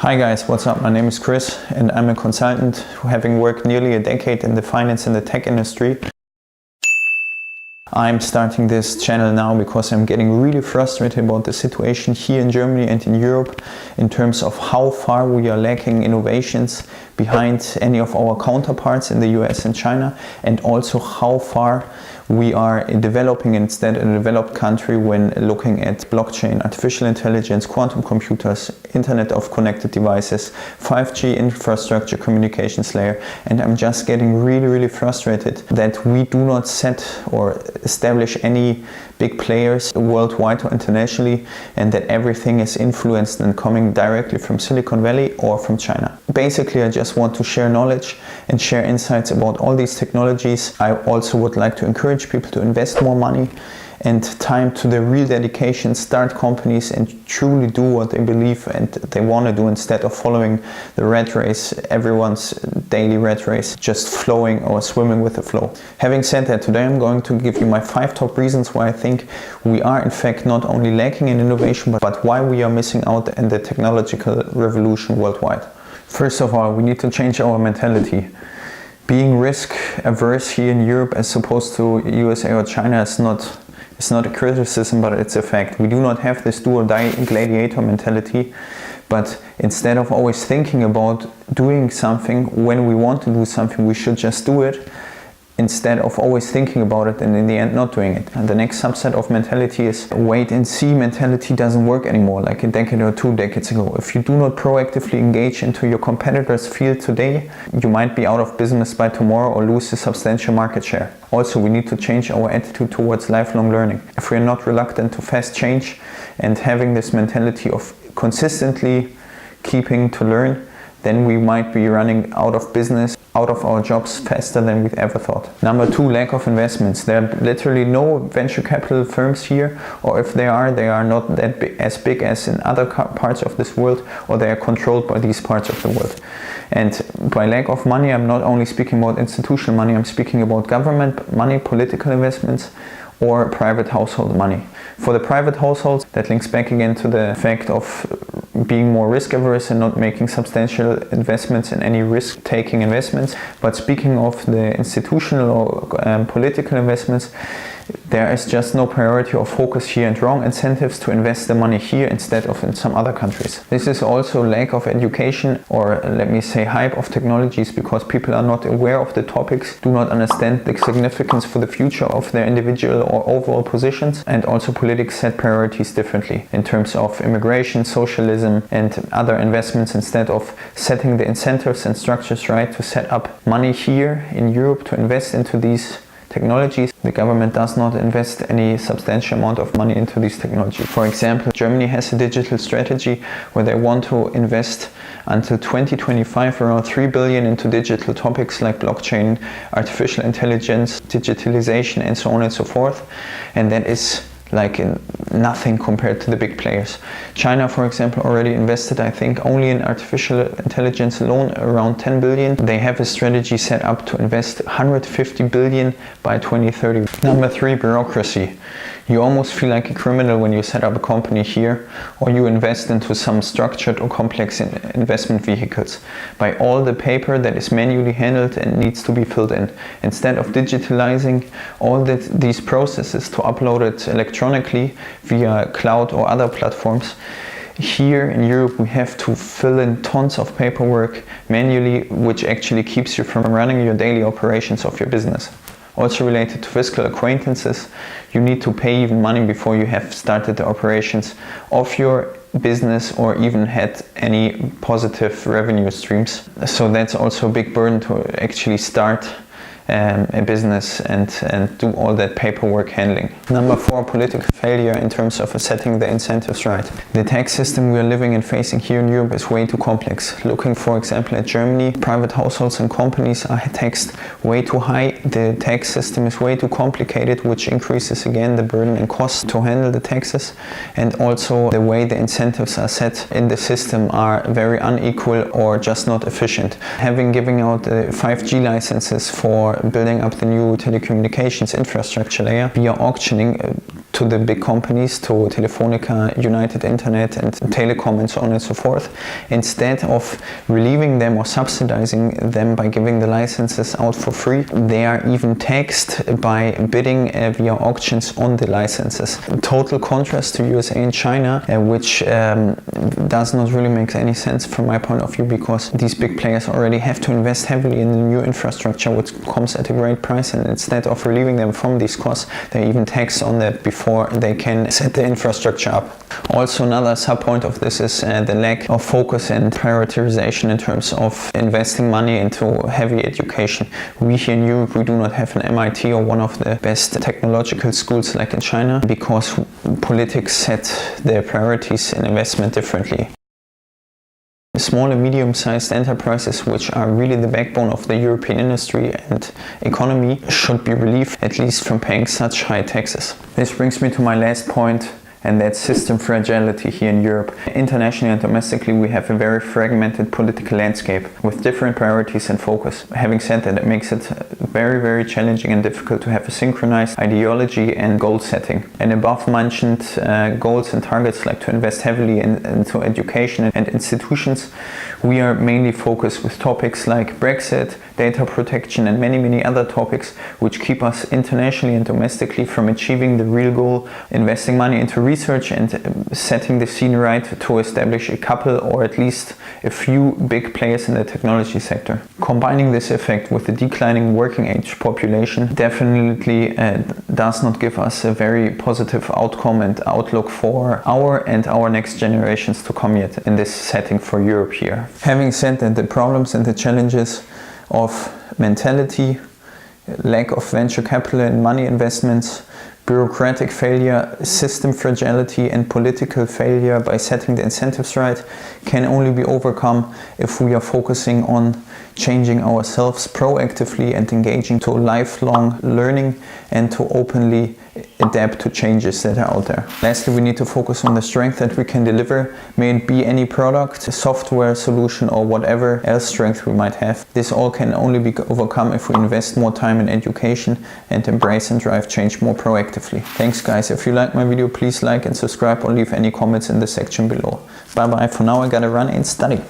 Hi guys, what's up? My name is Chris and I'm a consultant having worked nearly a decade in the finance and the tech industry. I'm starting this channel now because I'm getting really frustrated about the situation here in Germany and in Europe in terms of how far we are lacking innovations behind any of our counterparts in the US and China, and also how far we are developing instead a developed country when looking at blockchain, artificial intelligence, quantum computers, Internet of Connected Devices, 5G infrastructure, communications layer. And I'm just getting really frustrated that we do not set or establish any big players worldwide or internationally, and that everything is influenced and coming directly from Silicon Valley or from China. Basically, I just want to share knowledge and share insights about all these technologies. I also would like to encourage people to invest more money and time to the real dedication, start companies and truly do what they believe and they want to do, instead of following the rat race, everyone's daily rat race, just flowing or swimming with the flow. Having said that, today I'm going to give you my 5 top reasons why I think we are in fact not only lacking in innovation, but why we are missing out in the technological revolution worldwide. First of all, we need to change our mentality. Being risk averse here in Europe as opposed to USA or China is not a criticism, but it's a fact. We do not have this do or die gladiator mentality, but instead of always thinking about doing something when we want to do something, we should just do it, instead of always thinking about it and in the end not doing it. And the next subset of mentality is wait and see mentality. Doesn't work anymore like a decade or 2 decades ago. If you do not proactively engage into your competitors' field today, you might be out of business by tomorrow or lose a substantial market share. Also, we need to change our attitude towards lifelong learning. If we are not reluctant to fast change and having this mentality of consistently keeping to learn, then we might be running out of business, out of our jobs faster than we've ever thought. Number 2, lack of investments. There are literally no venture capital firms here, or if they are not that as big as in other parts of this world, or they are controlled by these parts of the world. And by lack of money, I'm not only speaking about institutional money, I'm speaking about government money, political investments, or private household money. For the private households, that links back again to the fact of being more risk averse and not making substantial investments in any risk-taking investments. But speaking of the institutional or political investments, there is just no priority or focus here and wrong incentives to invest the money here instead of in some other countries. This is also lack of education, or let me say hype of technologies, because people are not aware of the topics, do not understand the significance for the future of their individual or overall positions, and also politics set priorities differently in terms of immigration, socialism and other investments, instead of setting the incentives and structures right to set up money here in Europe to invest into these technologies. The government does not invest any substantial amount of money into these technologies. For example, Germany has a digital strategy where they want to invest until 2025 around 3 billion into digital topics like blockchain, artificial intelligence, digitalization and so on and so forth. And that is like nothing compared to the big players. China, for example, already invested, I think, only in artificial intelligence alone around 10 billion. They have a strategy set up to invest 150 billion by 2030. Number 3, bureaucracy. You almost feel like a criminal when you set up a company here, or you invest into some structured or complex investment vehicles, by all the paper that is manually handled and needs to be filled in. Instead of digitalizing all these processes to upload it electronically via cloud or other platforms, here in Europe we have to fill in tons of paperwork manually, which actually keeps you from running your daily operations of your business. Also related to fiscal acquaintances, you need to pay even money before you have started the operations of your business or even had any positive revenue streams. So that's also a big burden to actually start a business and do all that paperwork handling. Number 4, political failure in terms of setting the incentives right. The tax system we are living and facing here in Europe is way too complex. Looking for example at Germany, private households and companies are taxed way too high. The tax system is way too complicated, which increases again the burden and cost to handle the taxes. And also the way the incentives are set in the system are very unequal or just not efficient. Giving out 5G licenses for building up the new telecommunications infrastructure layer via auctioning to the big companies, to Telefonica, United Internet and Telecom and so on and so forth, instead of relieving them or subsidizing them by giving the licenses out for free, they are even taxed by bidding via auctions on the licenses. Total contrast to USA and China, which does not really make any sense from my point of view, because these big players already have to invest heavily in the new infrastructure, which comes at a great price, and instead of relieving them from these costs, they even tax on that before they can set the infrastructure up. Also, another sub-point of this is the lack of focus and prioritization in terms of investing money into heavy education. We here in Europe, we do not have an MIT or one of the best technological schools like in China, because politics set their priorities in investment differently. Small and medium-sized enterprises, which are really the backbone of the European industry and economy, should be relieved at least from paying such high taxes. This brings me to my last point, and that's system fragility here in Europe. Internationally and domestically, we have a very fragmented political landscape with different priorities and focus. Having said that, it makes it very, very challenging and difficult to have a synchronized ideology and goal setting. And above mentioned goals and targets, like to invest heavily into education and institutions, we are mainly focused with topics like Brexit, data protection and many other topics which keep us internationally and domestically from achieving the real goal, investing money into research and setting the scene right to establish a couple or at least a few big players in the technology sector. Combining this effect with the declining working age population definitely does not give us a very positive outcome and outlook for our next generations to come yet in this setting for Europe here. Having said that, the problems and the challenges of mentality, lack of venture capital and money investments, bureaucratic failure, system fragility and political failure by setting the incentives right can only be overcome if we are focusing on changing ourselves proactively and engaging to lifelong learning and to openly adapt to changes that are out there. Lastly, we need to focus on the strength that we can deliver, may it be any product, software solution or whatever else strength we might have. This all can only be overcome if we invest more time in education and embrace and drive change more proactively. Thanks guys. If you like my video, please like and subscribe or leave any comments in the section below. Bye bye. For now I gotta run and study.